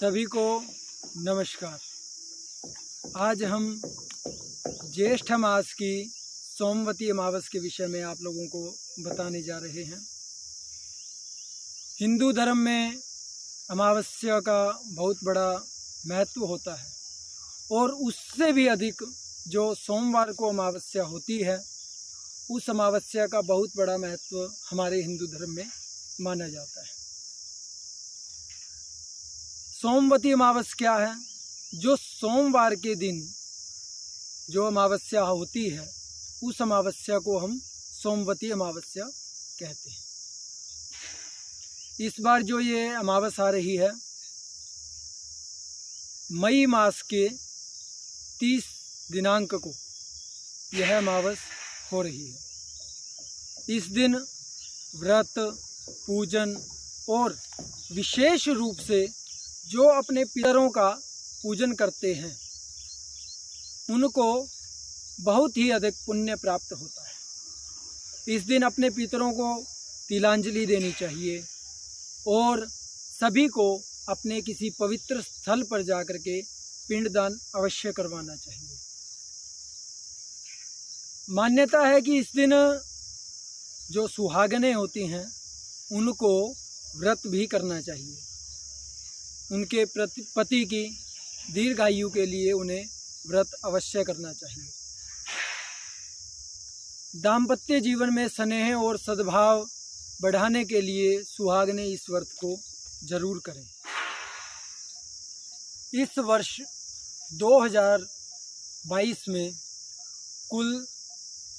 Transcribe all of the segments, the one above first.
सभी को नमस्कार। आज हम ज्येष्ठ मास की सोमवती अमावस के विषय में आप लोगों को बताने जा रहे हैं। हिंदू धर्म में अमावस्या का बहुत बड़ा महत्व होता है और उससे भी अधिक जो सोमवार को अमावस्या होती है उस अमावस्या का बहुत बड़ा महत्व हमारे हिंदू धर्म में माना जाता है। सोमवती अमावस क्या है? जो सोमवार के दिन जो अमावस्या होती है उस अमावस्या को हम सोमवती अमावस्या कहते हैं। इस बार जो ये अमावस आ रही है मई मास के 30 दिनांक को यह अमावस हो रही है। इस दिन व्रत, पूजन और विशेष रूप से जो अपने पितरों का पूजन करते हैं उनको बहुत ही अधिक पुण्य प्राप्त होता है। इस दिन अपने पितरों को तिलांजलि देनी चाहिए और सभी को अपने किसी पवित्र स्थल पर जाकर के पिंडदान अवश्य करवाना चाहिए। मान्यता है कि इस दिन जो सुहागनें होती हैं उनको व्रत भी करना चाहिए। उनके पति की दीर्घायु के लिए उन्हें व्रत अवश्य करना चाहिए। दाम्पत्य जीवन में स्नेह और सद्भाव बढ़ाने के लिए सुहागनें इस व्रत को जरूर करें। इस वर्ष 2022 में कुल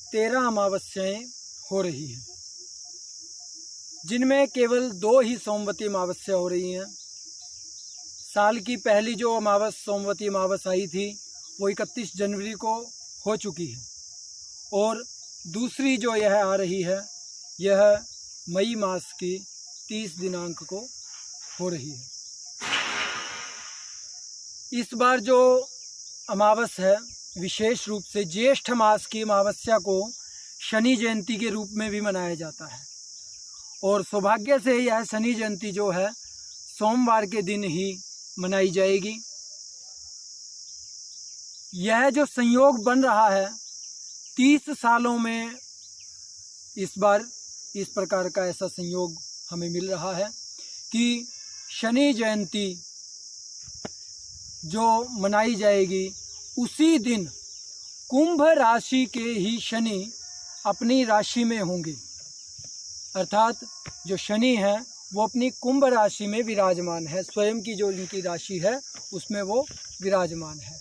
13 अमावस्याएं हो रही हैं, जिनमें केवल 2 ही सोमवती अमावस्या हो रही हैं। साल की पहली जो अमावस सोमवती अमावस आई थी वो 31 जनवरी को हो चुकी है और दूसरी जो यह आ रही है यह मई मास की 30 दिनांक को हो रही है। इस बार जो अमावस है विशेष रूप से ज्येष्ठ मास की अमावस्या को शनि जयंती के रूप में भी मनाया जाता है और सौभाग्य से यह शनि जयंती जो है सोमवार के दिन ही मनाई जाएगी। यह जो संयोग बन रहा है 30 सालों में इस बार इस प्रकार का ऐसा संयोग हमें मिल रहा है कि शनि जयंती जो मनाई जाएगी उसी दिन कुंभ राशि के ही शनि अपनी राशि में होंगे। अर्थात जो शनि है वो अपनी कुंभ राशि में विराजमान है, स्वयं की जो इनकी राशि है उसमें वो विराजमान है।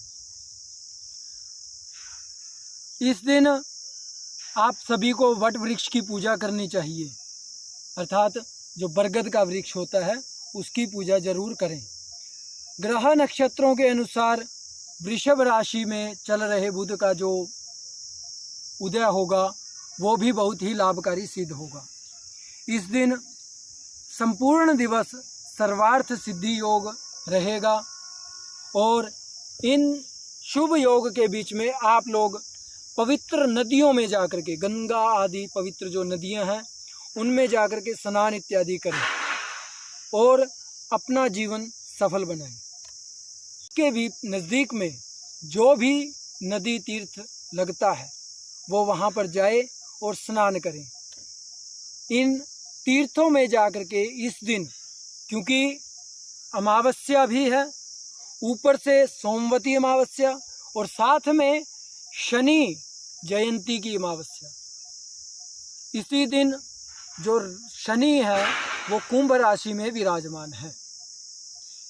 इस दिन आप सभी को वट वृक्ष की पूजा करनी चाहिए, अर्थात जो बरगद का वृक्ष होता है उसकी पूजा जरूर करें। ग्रह नक्षत्रों के अनुसार वृषभ राशि में चल रहे बुध का जो उदय होगा वो भी बहुत ही लाभकारी सिद्ध होगा। इस दिन संपूर्ण दिवस सर्वार्थ सिद्धि योग रहेगा और इन शुभ योग के बीच में आप लोग पवित्र नदियों में जाकर के, गंगा आदि पवित्र जो नदियां हैं उनमें जाकर के स्नान इत्यादि करें और अपना जीवन सफल बनाएं। के भी नज़दीक में जो भी नदी तीर्थ लगता है वो वहाँ पर जाए और स्नान करें। इन तीर्थों में जाकर के इस दिन, क्योंकि अमावस्या भी है, ऊपर से सोमवती अमावस्या और साथ में शनि जयंती की अमावस्या, इसी दिन जो शनि है वो कुंभ राशि में विराजमान है।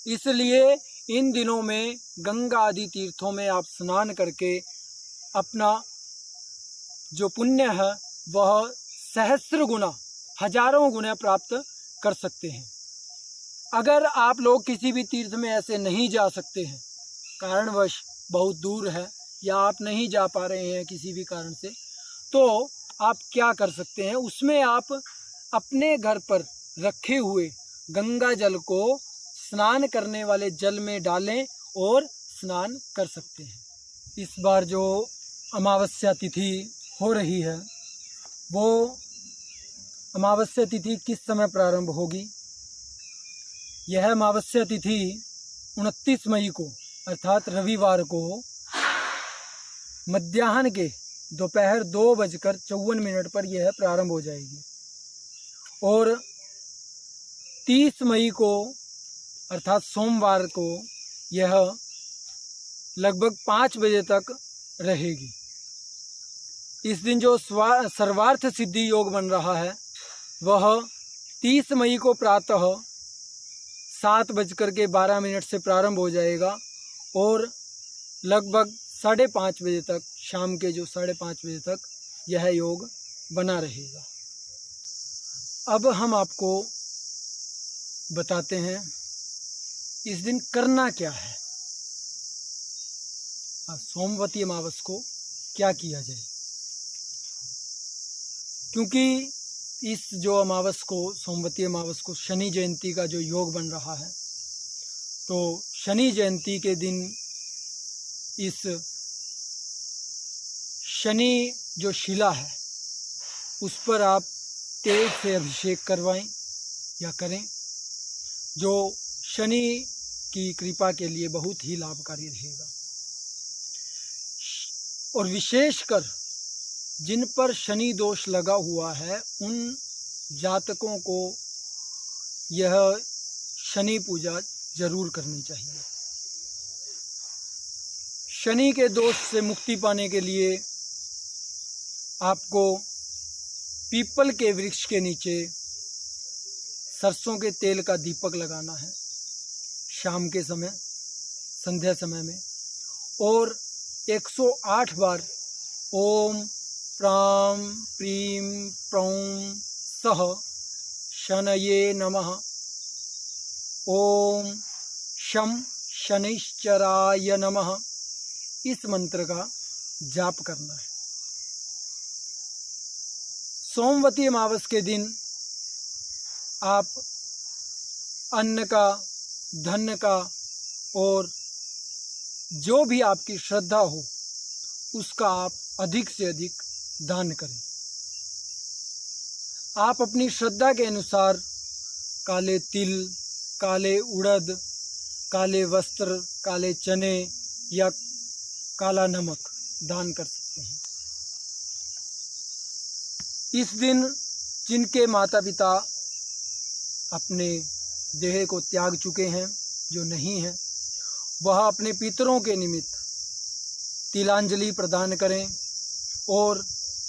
इसलिए इन दिनों में गंगा आदि तीर्थों में आप स्नान करके अपना जो पुण्य है वह सहस्त्र गुना, हजारों गुना प्राप्त कर सकते हैं। अगर आप लोग किसी भी तीर्थ में ऐसे नहीं जा सकते हैं, कारणवश बहुत दूर है या आप नहीं जा पा रहे हैं किसी भी कारण से, तो आप क्या कर सकते हैं, उसमें आप अपने घर पर रखे हुए गंगा जल को स्नान करने वाले जल में डालें और स्नान कर सकते हैं। इस बार जो अमावस्या तिथि हो रही है वो अमावस्या तिथि किस समय प्रारंभ होगी? यह अमावस्या तिथि 29 मई को अर्थात रविवार को मध्याह्न के दोपहर 2:54 पर यह प्रारंभ हो जाएगी और 30 मई को अर्थात सोमवार को यह लगभग 5 बजे तक रहेगी। इस दिन जो सर्वार्थ सिद्धि योग बन रहा है वह 30 मई को प्रातः 7:12 से प्रारंभ हो जाएगा और लगभग 5:30 बजे तक, शाम के जो 5:30 बजे तक यह योग बना रहेगा। अब हम आपको बताते हैं इस दिन करना क्या है, सोमवती अमावस को क्या किया जाए। क्योंकि इस जो अमावस को, सोमवती अमावस को शनि जयंती का जो योग बन रहा है, तो शनि जयंती के दिन इस शनि जो शिला है उस पर आप तेल से अभिषेक करवाएं या करें, जो शनि की कृपा के लिए बहुत ही लाभकारी रहेगा। और विशेषकर जिन पर शनि दोष लगा हुआ है उन जातकों को यह शनि पूजा जरूर करनी चाहिए। शनि के दोष से मुक्ति पाने के लिए आपको पीपल के वृक्ष के नीचे सरसों के तेल का दीपक लगाना है शाम के समय, संध्या समय में, और 108 बार ओम प्रां प्रीं प्रौं सह शनये नमः, ओम शं शनिश्चराय नमः, इस मंत्र का जाप करना है। सोमवती अमावस के दिन आप अन्न का, धन का और जो भी आपकी श्रद्धा हो उसका आप अधिक से अधिक दान करें। आप अपनी श्रद्धा के अनुसार काले तिल, काले उड़द, काले वस्त्र, काले चने या काला नमक दान कर सकते हैं। इस दिन जिनके माता पिता अपने देह को त्याग चुके हैं, जो नहीं हैं, वह अपने पितरों के निमित्त तिलांजलि प्रदान करें और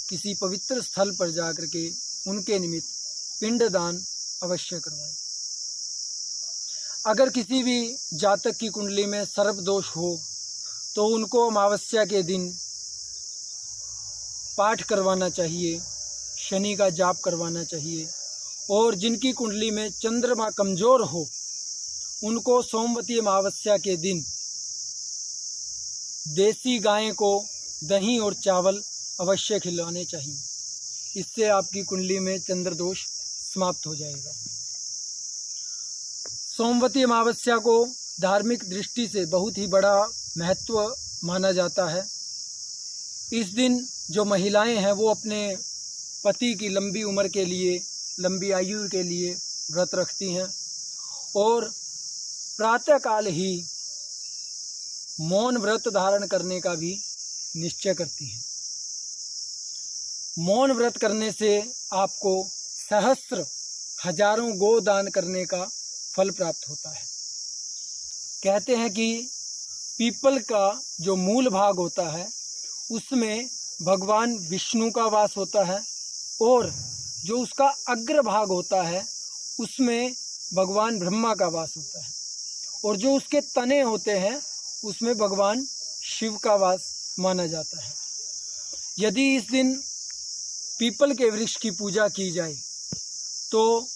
किसी पवित्र स्थल पर जाकर के उनके निमित्त पिंडदान अवश्य करवाएं। अगर किसी भी जातक की कुंडली में सर्प दोष हो तो उनको अमावस्या के दिन पाठ करवाना चाहिए, शनि का जाप करवाना चाहिए। और जिनकी कुंडली में चंद्रमा कमज़ोर हो उनको सोमवती अमावस्या के दिन देसी गाय को दही और चावल अवश्य खिलाने चाहिए। इससे आपकी कुंडली में चंद्र दोष समाप्त हो जाएगा। सोमवती अमावस्या को धार्मिक दृष्टि से बहुत ही बड़ा महत्व माना जाता है। इस दिन जो महिलाएं हैं वो अपने पति की लंबी उम्र के लिए, लंबी आयु के लिए व्रत रखती हैं और प्रातःकाल ही मौन व्रत धारण करने का भी निश्चय करती हैं। मौन व्रत करने से आपको सहस्त्र, हजारों गो दान करने का फल प्राप्त होता है। कहते हैं कि पीपल का जो मूल भाग होता है उसमें भगवान विष्णु का वास होता है और जो उसका अग्र भाग होता है उसमें भगवान ब्रह्मा का वास होता है और जो उसके तने होते हैं उसमें भगवान शिव का वास माना जाता है। यदि इस दिन पीपल के वृक्ष की पूजा की जाए तो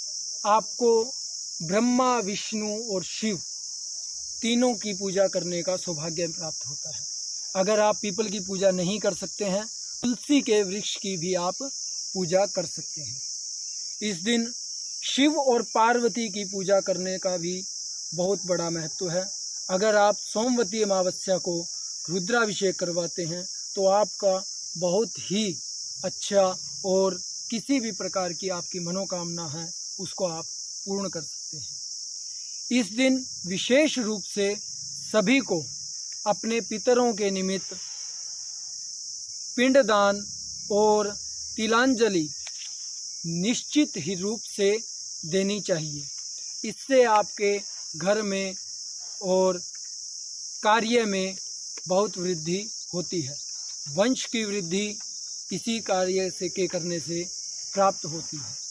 आपको ब्रह्मा, विष्णु और शिव तीनों की पूजा करने का सौभाग्य प्राप्त होता है। अगर आप पीपल की पूजा नहीं कर सकते हैं, तुलसी के वृक्ष की भी आप पूजा कर सकते हैं। इस दिन शिव और पार्वती की पूजा करने का भी बहुत बड़ा महत्व है। अगर आप सोमवती अमावस्या को रुद्राभिषेक करवाते हैं तो आपका बहुत ही अच्छा और किसी भी प्रकार की आपकी मनोकामना है उसको आप पूर्ण कर सकते हैं। इस दिन विशेष रूप से सभी को अपने पितरों के निमित्त पिंडदान और तिलांजलि निश्चित ही रूप से देनी चाहिए। इससे आपके घर में और कार्य में बहुत वृद्धि होती है। वंश की वृद्धि इसी कार्य से के करने से प्राप्त होती है।